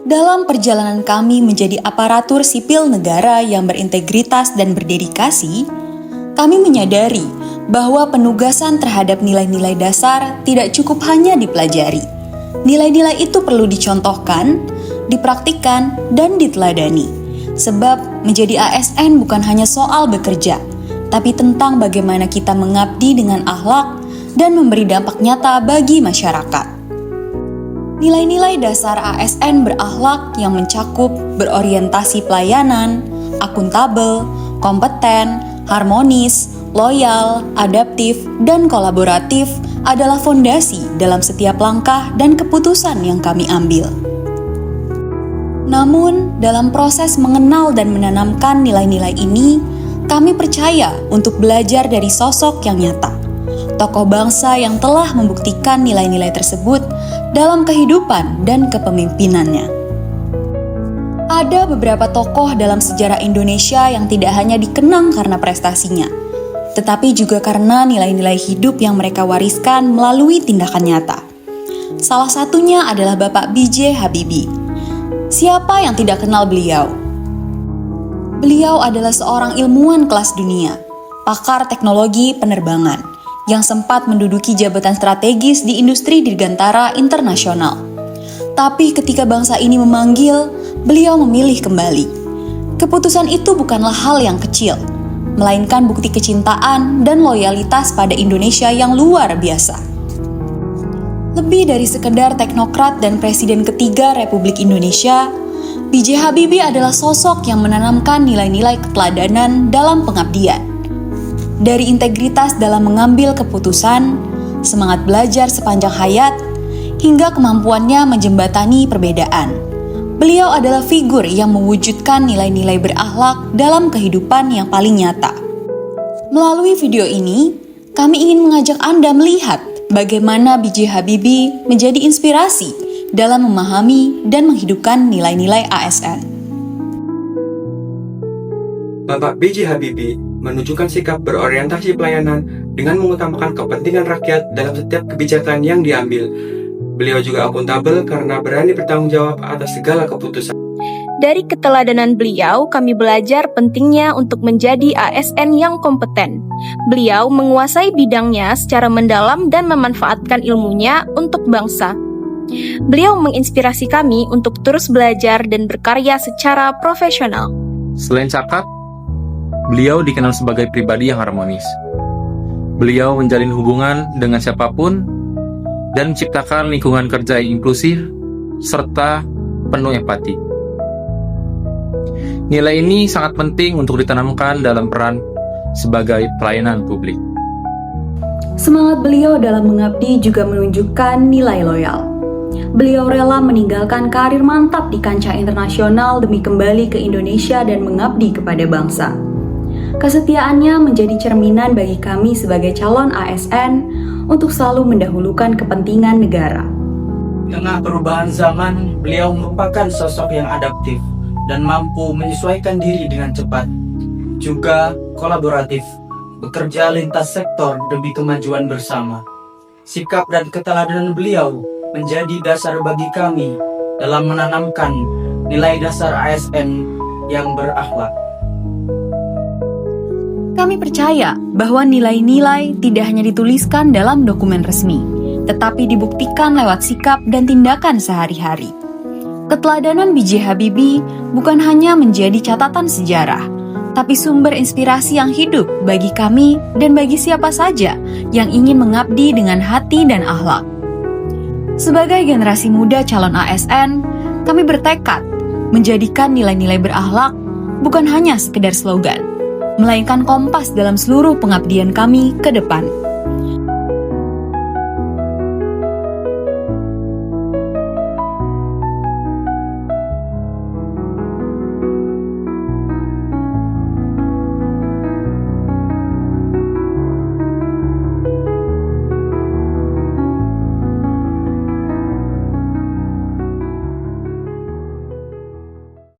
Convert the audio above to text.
Dalam perjalanan kami menjadi aparatur sipil negara yang berintegritas dan berdedikasi, kami menyadari bahwa penugasan terhadap nilai-nilai dasar tidak cukup hanya dipelajari. Nilai-nilai itu perlu dicontohkan, dipraktikkan, dan diteladani. Sebab menjadi ASN bukan hanya soal bekerja, tapi tentang bagaimana kita mengabdi dengan akhlak dan memberi dampak nyata bagi masyarakat. Nilai-nilai dasar ASN berakhlak yang mencakup berorientasi pelayanan, akuntabel, kompeten, harmonis, loyal, adaptif, dan kolaboratif adalah fondasi dalam setiap langkah dan keputusan yang kami ambil. Namun, dalam proses mengenal dan menanamkan nilai-nilai ini, kami percaya untuk belajar dari sosok yang nyata, tokoh bangsa yang telah membuktikan nilai-nilai tersebut dalam kehidupan dan kepemimpinannya. Ada beberapa tokoh dalam sejarah Indonesia yang tidak hanya dikenang karena prestasinya, tetapi juga karena nilai-nilai hidup yang mereka wariskan melalui tindakan nyata. Salah satunya adalah Bapak B.J. Habibie. Siapa yang tidak kenal beliau? Beliau adalah seorang ilmuwan kelas dunia, pakar teknologi penerbangan, yang sempat menduduki jabatan strategis di industri dirgantara internasional. Tapi ketika bangsa ini memanggil, beliau memilih kembali. Keputusan itu bukanlah hal yang kecil, melainkan bukti kecintaan dan loyalitas pada Indonesia yang luar biasa. Lebih dari sekedar teknokrat dan presiden ketiga Republik Indonesia, B.J. Habibie adalah sosok yang menanamkan nilai-nilai keteladanan dalam pengabdian. Dari integritas dalam mengambil keputusan, semangat belajar sepanjang hayat, hingga kemampuannya menjembatani perbedaan. Beliau adalah figur yang mewujudkan nilai-nilai berakhlak dalam kehidupan yang paling nyata. Melalui video ini, kami ingin mengajak Anda melihat bagaimana B.J. Habibie menjadi inspirasi dalam memahami dan menghidupkan nilai-nilai ASN. Bapak B.J. Habibie menunjukkan sikap berorientasi pelayanan dengan mengutamakan kepentingan rakyat dalam setiap kebijakan yang diambil. Beliau juga akuntabel karena berani bertanggung jawab atas segala keputusan. Dari keteladanan beliau, kami belajar pentingnya untuk menjadi ASN yang kompeten. Beliau menguasai bidangnya secara mendalam dan memanfaatkan ilmunya untuk bangsa. Beliau menginspirasi kami untuk terus belajar dan berkarya secara profesional. Selain cakap, beliau dikenal sebagai pribadi yang harmonis. Beliau menjalin hubungan dengan siapapun dan menciptakan lingkungan kerja yang inklusif serta penuh empati. Nilai ini sangat penting untuk ditanamkan dalam peran sebagai pelayanan publik. Semangat beliau dalam mengabdi juga menunjukkan nilai loyal. Beliau rela meninggalkan karir mantap di kancah internasional demi kembali ke Indonesia dan mengabdi kepada bangsa. Kesetiaannya menjadi cerminan bagi kami sebagai calon ASN untuk selalu mendahulukan kepentingan negara. Di tengah perubahan zaman, beliau merupakan sosok yang adaptif dan mampu menyesuaikan diri dengan cepat. Juga kolaboratif, bekerja lintas sektor demi kemajuan bersama. Sikap dan keteladanan beliau menjadi dasar bagi kami dalam menanamkan nilai dasar ASN yang berakhlak. Kami percaya bahwa nilai-nilai tidak hanya dituliskan dalam dokumen resmi, tetapi dibuktikan lewat sikap dan tindakan sehari-hari. Keteladanan B.J. Habibie bukan hanya menjadi catatan sejarah, tapi sumber inspirasi yang hidup bagi kami dan bagi siapa saja yang ingin mengabdi dengan hati dan akhlak. Sebagai generasi muda calon ASN, kami bertekad menjadikan nilai-nilai berakhlak bukan hanya sekedar slogan, melainkan kompas dalam seluruh pengabdian kami ke depan.